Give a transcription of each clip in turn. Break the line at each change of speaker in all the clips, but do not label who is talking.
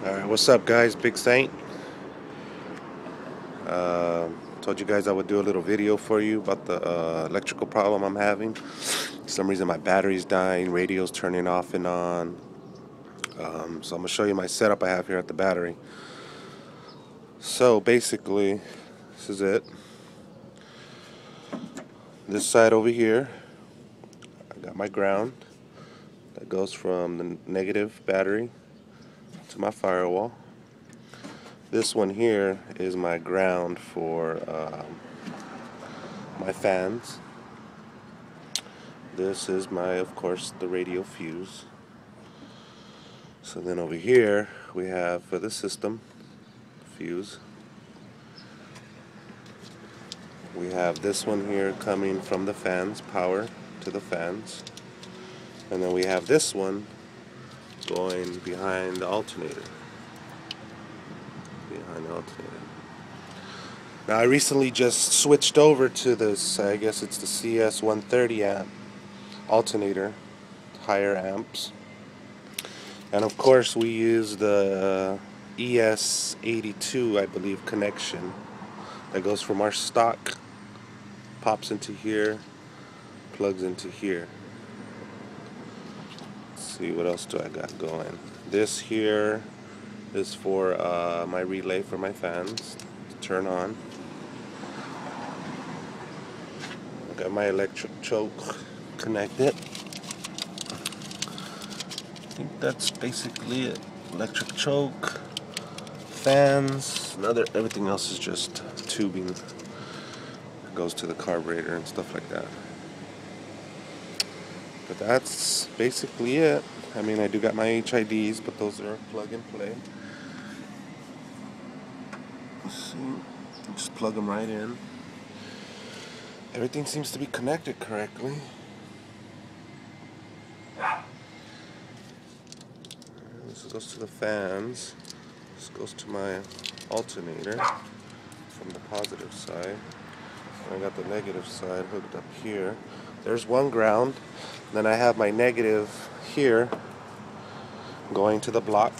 Alright, what's up guys? Big Saint. Told you guys I would do a little video for you about the electrical problem I'm having. For some reason my battery's dying, radio's turning off and on. So I'm going to show you my setup I have here at the battery. So basically, this is it. This side over here, I got my ground that goes from the negative battery to my firewall. This one here is my ground for my fans. This is my, of course, the radio fuse. So then over here we have for the system fuse. We have this one here coming from the fans, power to the fans. And then we have this one going behind the alternator. Now I recently just switched over to this, I guess it's the CS 130 amp alternator, higher amps. And of course we use the ES82, I believe, connection that goes from our stock, pops into here, plugs into here. Let's see, what else do I got going? This here is for my relay for my fans to turn on. I got my electric choke connected. I think that's basically it. Electric choke, fans, everything else is just tubing that goes to the carburetor and stuff like that. But that's basically it. I mean, I do got my HIDs, but those are plug and play. Let's see, just plug them right in. Everything seems to be connected correctly. This goes to the fans. This goes to my alternator from the positive side. And I got the negative side hooked up here. There's one ground. Then I have my negative here going to the block.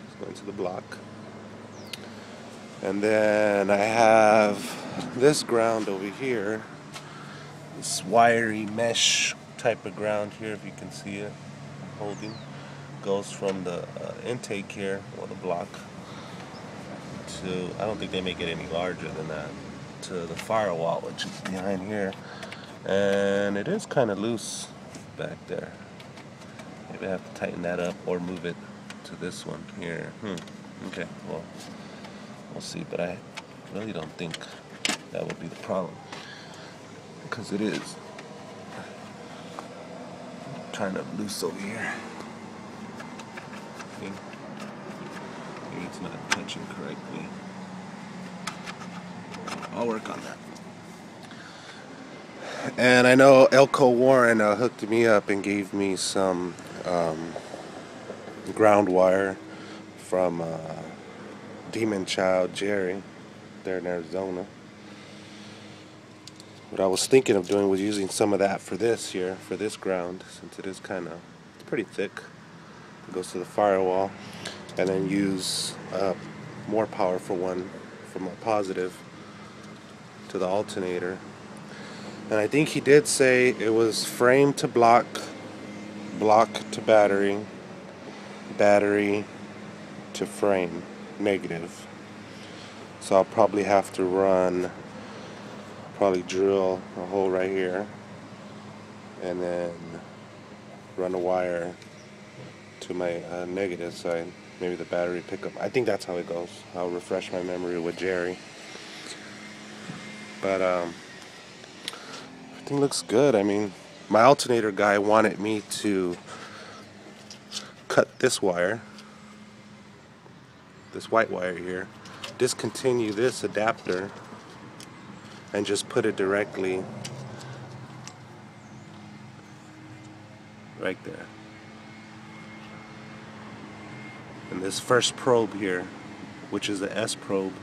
It's going to the block. And then I have this ground over here. This wiry mesh type of ground here, if you can see it, holding, goes from the intake here, or the block, to, I don't think they make it any larger than that, to the firewall, which is behind here. And it is kind of loose back there. Maybe I have to tighten that up or move it to this one here. Okay, well, we'll see, but I really don't think that would be the problem, because it is kind of loose over here. See? Maybe it's not touching correctly. I'll work on that. And I know Elko Warren hooked me up and gave me some ground wire from Demon Child Jerry there in Arizona. What I was thinking of doing was using some of that for this here, for this ground, since it is kind of pretty thick. It goes to the firewall, and then use more power for one from a positive to the alternator. And I think he did say it was frame to block, block to battery, battery to frame, negative. So I'll probably have to drill a hole right here and then run a wire to my negative side, maybe the battery pickup. I think that's how it goes. I'll refresh my memory with Jerry. But everything looks good. I mean, my alternator guy wanted me to cut this wire, this white wire here, discontinue this adapter, and just put it directly right there. And this first probe here, which is the S probe,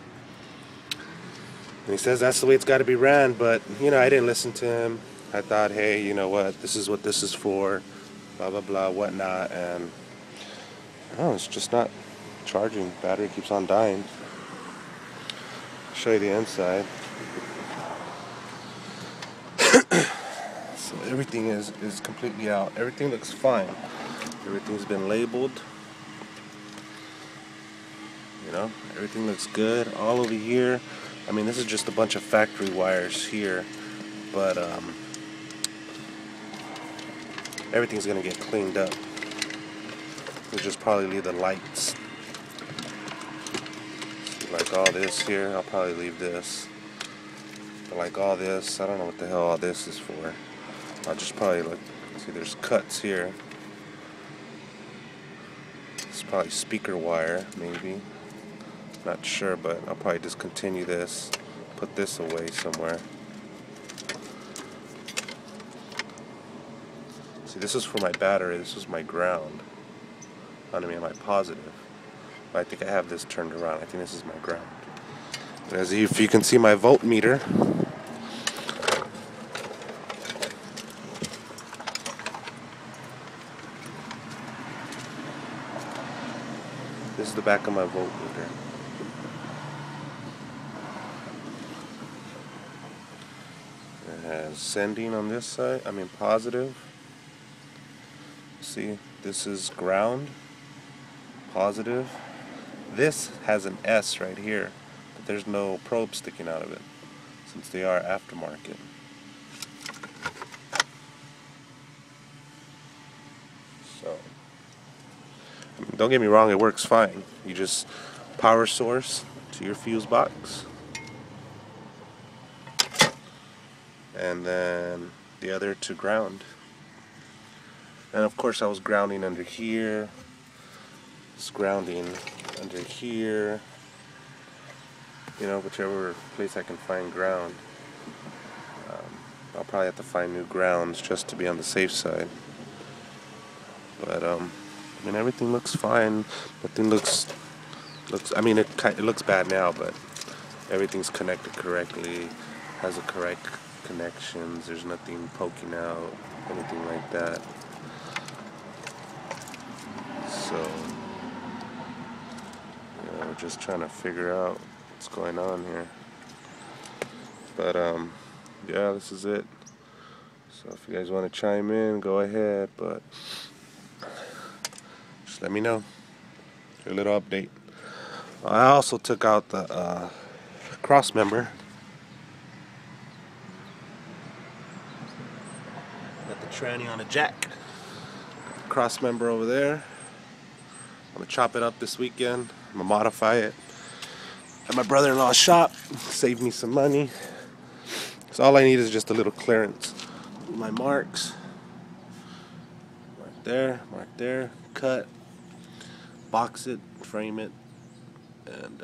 and he says that's the way it's got to be ran, but you know, I didn't listen to him. I thought, hey, you know what this is for, blah blah blah, whatnot, and Oh, it's just not charging. Battery keeps on dying. Show you the inside. So everything is completely out. Everything looks fine. Everything's been labeled. You know, everything looks good all over here. I mean, this is just a bunch of factory wires here, but everything's gonna get cleaned up. We'll just probably leave the lights. See, like all this here, I'll probably leave this. But like all this, I don't know what the hell all this is for. I'll just probably look. See, there's cuts here. It's probably speaker wire, maybe. Not sure, but I'll probably discontinue this. Put this away somewhere. See, this is for my battery. This is my ground. I mean, my positive. But I think I have this turned around. I think this is my ground. As if you can see my voltmeter. This is the back of my voltmeter. It has sending on this side. I mean positive. See, this is ground. Positive. This has an S right here, but there's no probe sticking out of it since they are aftermarket. So, I mean, don't get me wrong, it works fine. You just power source to your fuse box, and then the other to ground. And of course I was grounding under here. It's grounding under here. You know, whichever place I can find ground. I'll probably have to find new grounds just to be on the safe side. But I mean, everything looks fine. Nothing looks. I mean, it looks bad now, but everything's connected correctly. Has the correct connections. There's nothing poking out, anything like that. So, you know, we're just trying to figure out what's going on here. But yeah, this is it. So if you guys want to chime in, go ahead. But just let me know. A little update. I also took out the cross member. Got the tranny on a jack. Cross member over there. I'm gonna chop it up this weekend. I'm gonna modify it at my brother-in-law's shop. Save me some money. So all I need is just a little clearance. My marks. Mark there, cut, box it, frame it, and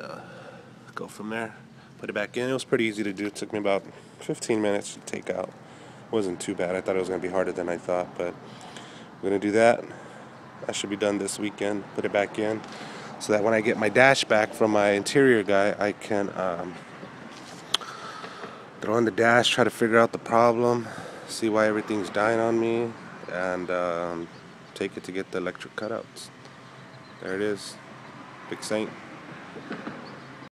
go from there. Put it back in. It was pretty easy to do. It took me about 15 minutes to take out. It wasn't too bad. I thought it was gonna be harder than I thought, but we're gonna do that. I should be done this weekend. Put it back in, so that when I get my dash back from my interior guy, I can throw in the dash, try to figure out the problem, see why everything's dying on me, and take it to get the electric cutouts. There it is. Big Saint.